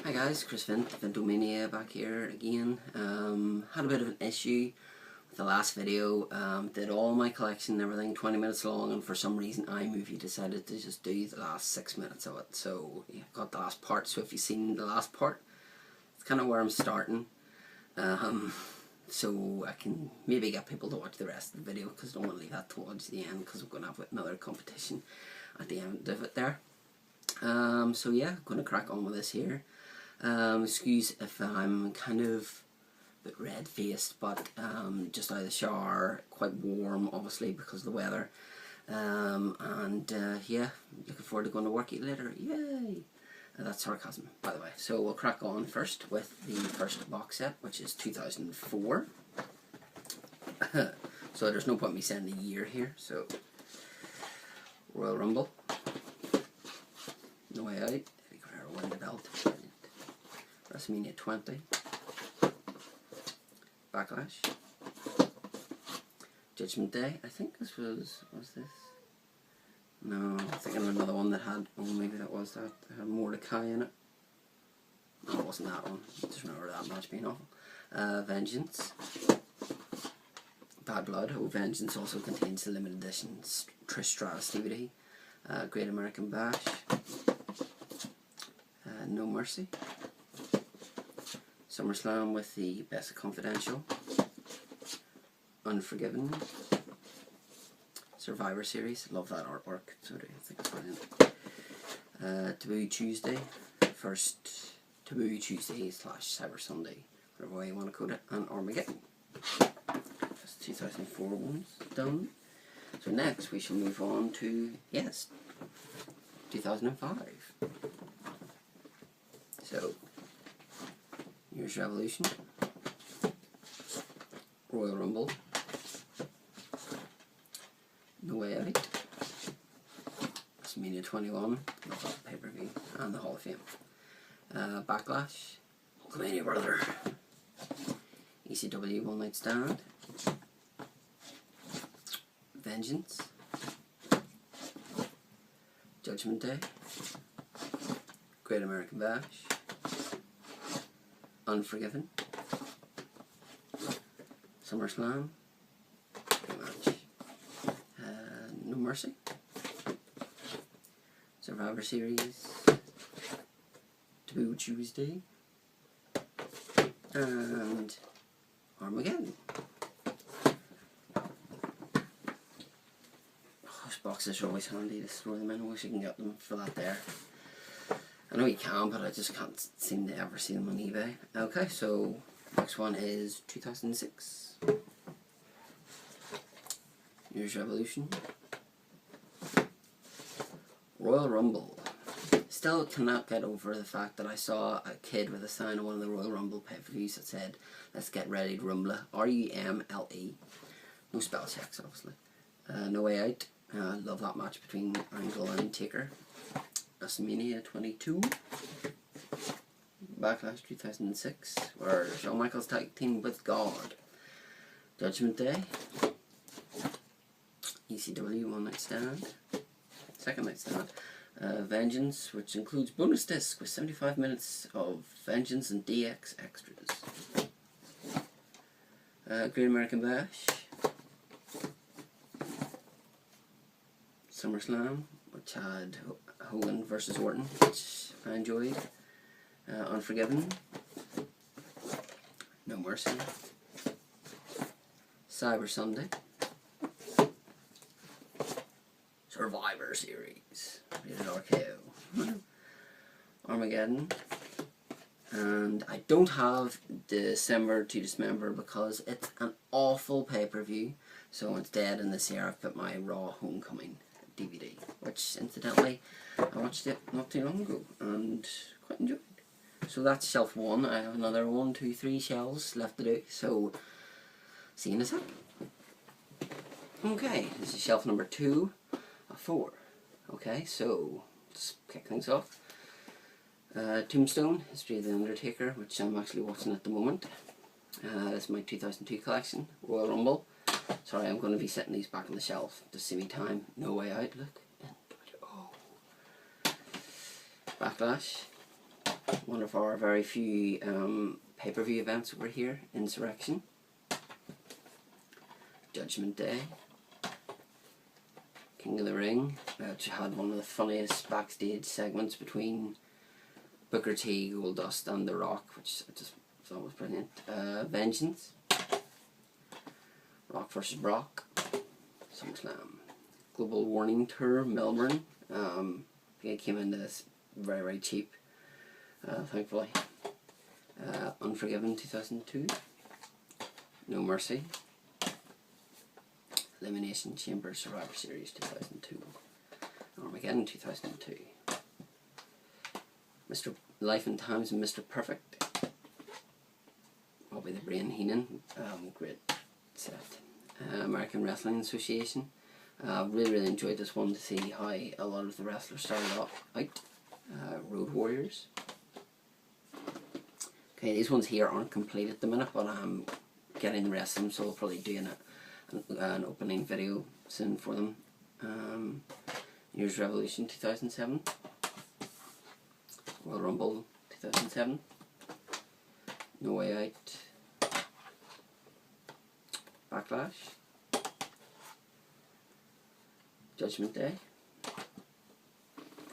Hi guys, Chris Vintomania back here again. Had a bit of an issue with the last video. Did all my collection and everything 20 minutes long, and for some reason iMovie decided to just do the last 6 minutes of it. So yeah, got the last part. So if you've seen the last part, it's kind of where I'm starting. So I can maybe get people to watch the rest of the video, because I don't want to leave that towards the end, because we're going to have another competition at the end of it there. So yeah, going to crack on with this here. Excuse if I'm kind of a bit red-faced, but just out of the shower, quite warm obviously because of the weather, yeah, looking forward to going to work later, yay! That's sarcasm, by the way. So we'll crack on first with the first box set, which is 2004. So there's no point in me saying the year here. So Royal Rumble, No Way Out, Eddie Guerrero win the belt, WrestleMania 20, Backlash, Judgment Day. I think this was this? No, I'm thinking of another one that had, oh maybe that was that, that had Mordecai in it. No, it wasn't that one. I just remember that match being awful. Vengeance, Bad Blood. Oh, Vengeance also contains the limited edition Trish Stratus DVD. Great American Bash, No Mercy, SummerSlam with the Best of Confidential, Unforgiven, Survivor Series. Love that artwork. So I think it's brilliant. Taboo Tuesday, first Taboo Tuesday / Cyber Sunday, whatever way you want to code it, and Armageddon. That's 2004 ones done. So next we shall move on to, yes, 2005. So, Year's Revolution, Royal Rumble, No Way Out, WrestleMania 21, love that pay-per-view, and the Hall of Fame. Backlash, Hulkamania Brother, ECW One Night Stand, Vengeance, Judgment Day, Great American Bash, Unforgiven, SummerSlam, match, No Mercy, Survivor Series, Taboo Tuesday, and Armageddon. Those boxes are always handy to store them in. I wish you can get them for that there. I know you can, but I just can't seem to ever see them on eBay. Okay, so next one is 2006. Year's Revolution, Royal Rumble. Still cannot get over the fact that I saw a kid with a sign on one of the Royal Rumble pay-per-views that said, "Let's get ready to rumble." R-U-M-L-E. No spell checks, obviously. No Way Out. Love that match between Angle and Taker. WrestleMania 22, Backlash 2006, where Shawn Michaels tag team with God, Judgment Day, ECW One Night Stand, Second Night Stand, Vengeance, which includes bonus disc with 75 minutes of Vengeance and DX extras, Great American Bash, SummerSlam, which had Hogan versus Orton, which I enjoyed, Unforgiven, No Mercy, Cyber Sunday, Survivor Series, rated RKO, Armageddon, and I don't have December to Dismember because it's an awful pay-per-view, so instead in this year I've put my Raw Homecoming DVD, which incidentally I watched it not too long ago and quite enjoyed. So that's shelf 1. I have another 1, 2, 3 shelves left to do, so see you in a sec. Okay, this is shelf number 2 of 4. Okay, so let's kick things off. Tombstone, History of the Undertaker, which I'm actually watching at the moment. This is my 2002 collection. Royal Rumble. Sorry, I'm going to be setting these back on the shelf to see me time. No Way Out, look. Oh. Backlash, one of our very few pay-per-view events over here, Insurrection. Judgment Day. King of the Ring, which had one of the funniest backstage segments between Booker T, Goldust and The Rock, which I just thought was brilliant. Vengeance. Rock vs. Brock. SummerSlam. Global Warning Tour, Melbourne. I think it came into this very, very cheap, thankfully. Unforgiven 2002. No Mercy. Elimination Chamber Survivor Series 2002. Armageddon 2002. Mr. Life and Times of Mr. Perfect. Bobby the Brain Heenan. Great set. American Wrestling Association. Really enjoyed this one to see how a lot of the wrestlers started out. Road Warriors. Okay, these ones here aren't complete at the minute, but I'm getting the rest of them, so I'll probably do an opening video soon for them. New Year's Revolution 2007. Royal Rumble 2007. No Way Out. Backlash. Judgment Day.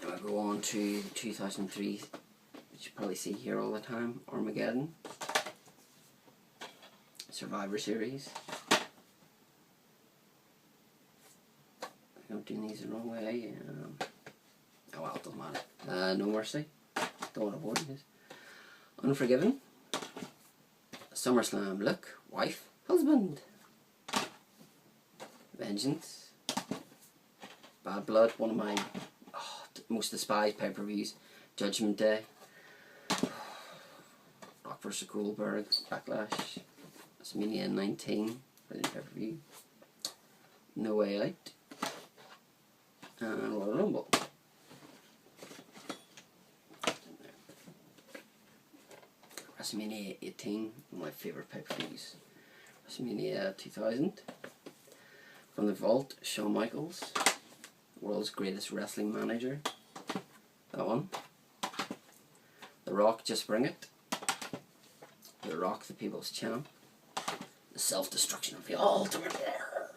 And I'll go on to 2003, which you probably see here all the time. Armageddon. Survivor Series. I'm doing these the wrong way. Oh well, it doesn't matter. No Mercy. Don't want to avoid this. Unforgiven. SummerSlam. Look, wife, husband. Vengeance. Bad Blood. One of my most despised pay-per-views. Judgment Day. Rock vs. Goldberg. Backlash. WrestleMania 19. Brilliant pay-per-view. No Way Out. And Royal Rumble. WrestleMania 18, one of my favourite pay-per-views. WrestleMania 2000. From the Vault, Shawn Michaels. World's Greatest Wrestling Manager. That one. The Rock, Just Bring It. The Rock, the People's Champ. The Self-Destruction of the Ultimate Warrior.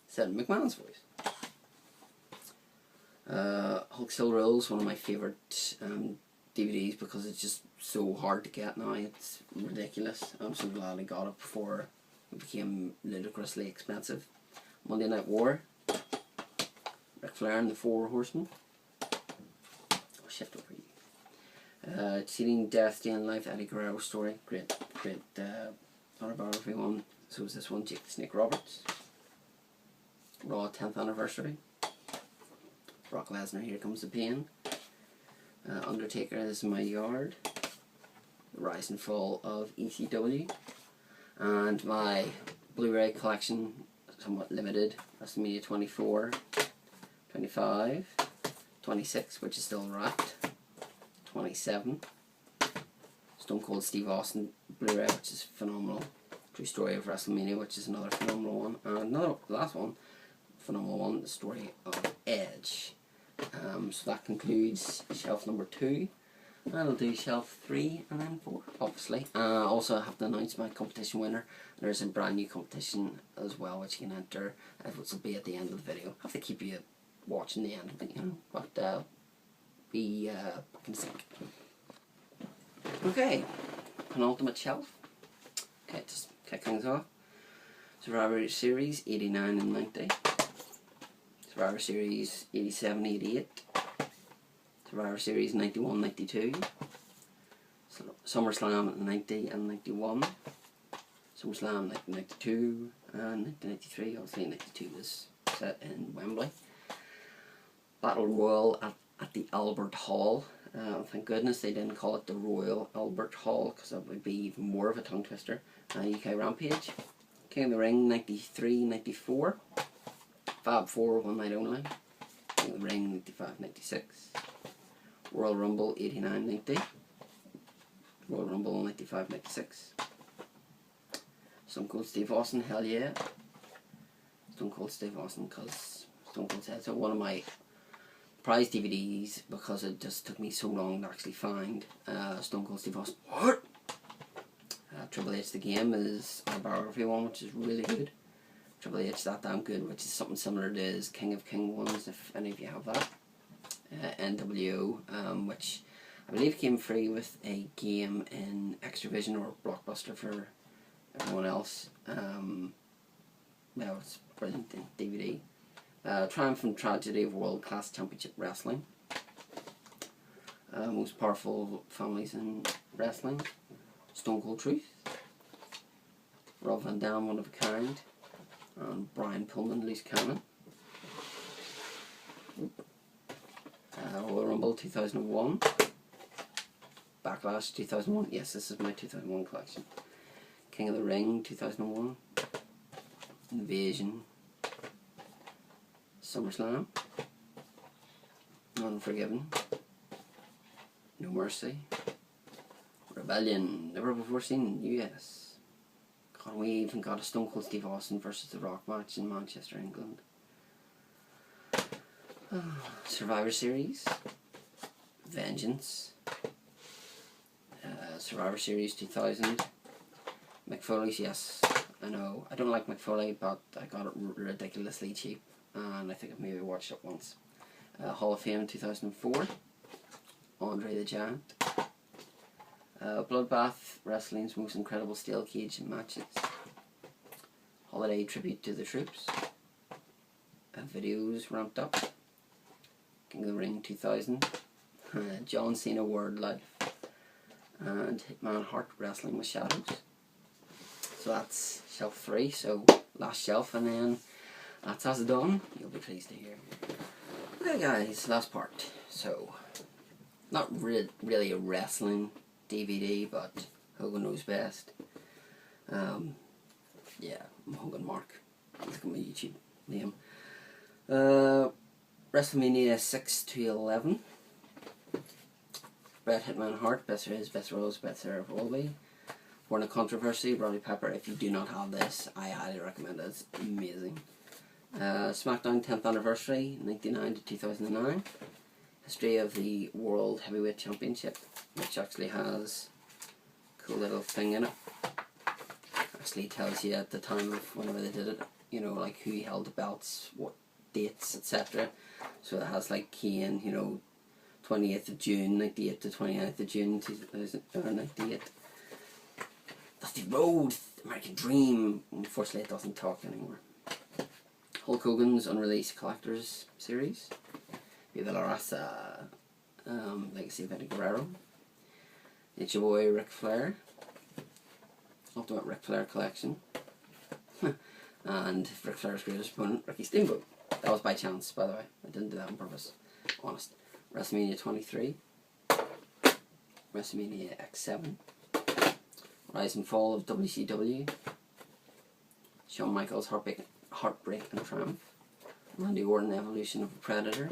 Said in McMahon's voice. Hulk Still Rolls, one of my favourite DVDs because it's just so hard to get now. It's ridiculous. I'm so glad I got it before it became ludicrously expensive. Monday Night War. Ric Flair and the Four Horsemen. I'll shift over you. Cheating, Death, Day in Life, Eddie Guerrero story. Great autobiography one. So is this one, Jake the Snake Roberts. Raw 10th anniversary. Brock Lesnar, Here Comes the Pain. Undertaker, This Is My Yard. The Rise and Fall of ECW. And my Blu-ray collection, somewhat limited. WrestleMania 24, 25, 26, which is still wrapped. 27. Stone Cold Steve Austin Blu-ray, which is phenomenal. True Story of WrestleMania, which is another phenomenal one. And another, last one, phenomenal one, The Story of Edge. So that concludes shelf number 2. And I'll do shelf 3 and then 4, obviously. Also, I have to announce my competition winner. There's a brand new competition as well, which you can enter, which will be at the end of the video. I have to keep you watching the end of it, you know, but be back in sync. Okay, penultimate shelf. Okay, just kick things off. Survivor Series 89 and 90. Survivor Series 87, 88. Survivor Series 91, 92. SummerSlam 90 and 91. SummerSlam 1992 and 1993. Obviously 92 was set in Wembley. Battle Royal at the Albert Hall. Thank goodness they didn't call it the Royal Albert Hall, because that would be even more of a tongue twister. UK Rampage. King of the Ring 93, 94. Fab 4, One Night Only. King of the Ring 95, 96. Royal Rumble 89, 90. Royal Rumble 95, 96. Stone Cold Steve Austin, hell yeah. Stone Cold Steve Austin, because Stone Cold said so. One of my surprise DVDs because it just took me so long to actually find Stone Cold Steve Austin. What? Triple H The Game is a biography one, which is really good. Triple H That Damn Good, which is something similar to his King of King ones, if any of you have that. NWO, which I believe came free with a game in Extravision or Blockbuster for everyone else. Well, it's brilliant in DVD. Triumph and Tragedy of World Class Championship Wrestling. Most Powerful Families in Wrestling. Stone Cold Truth. Rob Van Dam, One of a Kind. And Brian Pillman, Loose Cannon. Royal Rumble 2001. Backlash 2001. Yes, this is my 2001 collection. King of the Ring 2001. Invasion. SummerSlam. Unforgiven. No Mercy. Rebellion. Never Before Seen. US. God, we even got a Stone Cold Steve Austin versus The Rock match in Manchester, England. Survivor Series. Vengeance. Survivor Series 2000. McFoley's, yes, I know. I don't like McFoley, but I got it ridiculously cheap, and I think I've maybe watched it once. Hall of Fame 2004. Andre the Giant. Bloodbath, Wrestling's Most Incredible Steel Cage Matches. Holiday Tribute to the Troops. Videos Ramped Up. King of the Ring 2000. John Cena Word Life. And Hitman Hart Wrestling with Shadows. So that's shelf 3, so last shelf, and then that's us done. You'll be pleased to hear. Okay guys, last part. So, not really a wrestling DVD, but Hogan Knows Best. Yeah, I'm Hogan Mark. Look at my YouTube name. WrestleMania 6 to 11. Bret Hitman Hart, Best There Is, Best There Was, Best There Ever Will Be. Born a Controversy, Roddy Piper. If you do not have this, I highly recommend it. It's amazing. SmackDown 10th Anniversary, 1999 to 2009. History of the World Heavyweight Championship, which actually has a cool little thing in it. Actually tells you at the time of whenever they did it, you know, like who held the belts, what dates, etc. So it has like Kane, you know, 28th of June, 98 to 29th of June, 98. Dusty Road, American Dream. Unfortunately, it doesn't talk anymore. Hulk Hogan's Unreleased Collector's Series. Viva La Raza, Legacy of Eddie Guerrero. It's your boy Ric Flair. Ultimate Ric Flair Collection. And Ric Flair's greatest opponent, Ricky Steamboat. That was by chance, by the way. I didn't do that on purpose. Honest. WrestleMania 23. WrestleMania X7. Rise and Fall of WCW. Shawn Michaels Heartbreak and Triumph. Randy Orton Evolution of a Predator.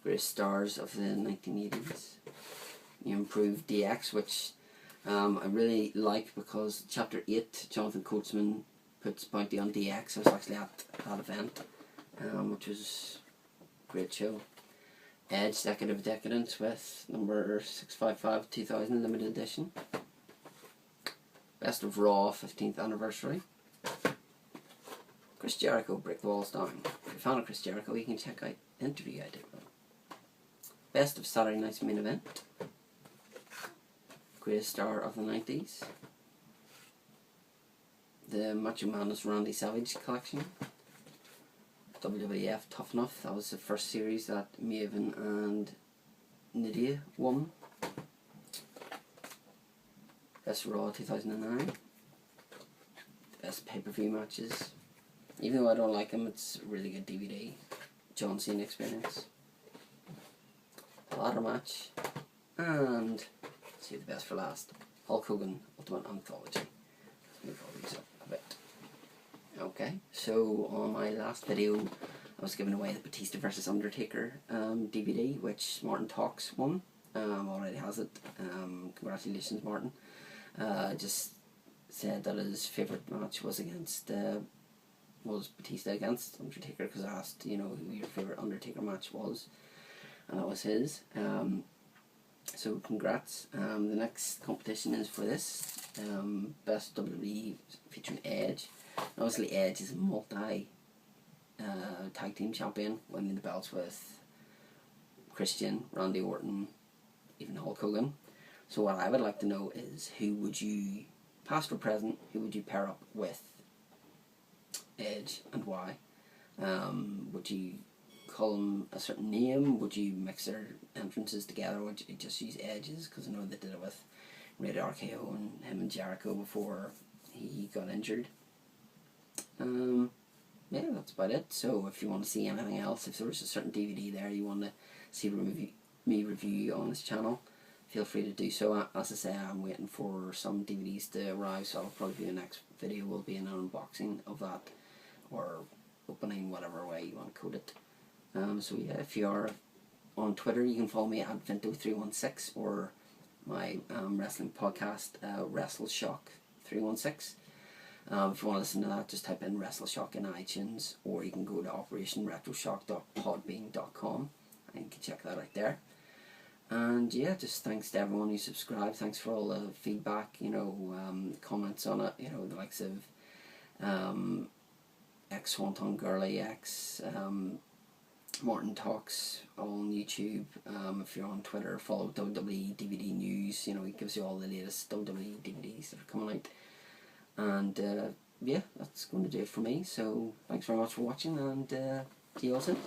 Greatest Stars of the 1980s. The Improved DX, which I really like because Chapter 8, Jonathan Coachman puts Bounty on DX. I was actually at that event, which was a great show. Edge Decade of Decadence with number 655 2000 limited edition. Best of Raw 15th Anniversary. Chris Jericho Brick Walls Down. If you're a fan of Chris Jericho, you can check out the interview I did with him. Best of Saturday Night's Main Event. Greatest Star of the 90s. The Macho Man's Randy Savage collection. WWF Tough Enough. That was the first series that Maven and Nydia won. Best Raw 2009. Best pay-per-view matches. Even though I don't like them, it's a really good DVD. John Cena Experience. The Ladder Match. And see the best for last. Hulk Hogan Ultimate Anthology. Let's move all these up a bit. Okay, so on my last video I was giving away the Batista vs Undertaker DVD, which Martin Talks won. Already has it. Congratulations, Martin. Just said that his favourite match was against was Batista against Undertaker, because I asked, you know, who your favourite Undertaker match was, and that was his. So congrats. The next competition is for this, Best WWE featuring Edge. Obviously Edge is a multi tag team champion, winning the belts with Christian, Randy Orton, even Hulk Hogan. So what I would like to know is, who would you, past or present, who would you pair up with Edge, and why? Would you call them a certain name? Would you mix their entrances together, or would you just use Edge's? Because I know they did it with Rated RKO and him and Jericho before he got injured. Yeah, that's about it. So if you want to see anything else, if there was a certain DVD there you want to see me review on this channel, feel free to do so. As I say, I'm waiting for some DVDs to arrive, so I'll probably be the next video will be an unboxing of that, or opening, whatever way you want to code it. So yeah, if you are on Twitter, you can follow me at Vinto316, or my wrestling podcast, WrestleShock316. If you want to listen to that, just type in WrestleShock in iTunes, or you can go to operationretroshock.podbean.com and you can check that out there. And yeah, just thanks to everyone who subscribed. Thanks for all the feedback, you know, comments on it, you know, the likes of X Swanton Girly, X Martin Talks on YouTube. If you're on Twitter, follow WWE DVD News. You know, he gives you all the latest WWE DVDs that are coming out. And yeah, that's going to do it for me. So thanks very much for watching, and see you all soon.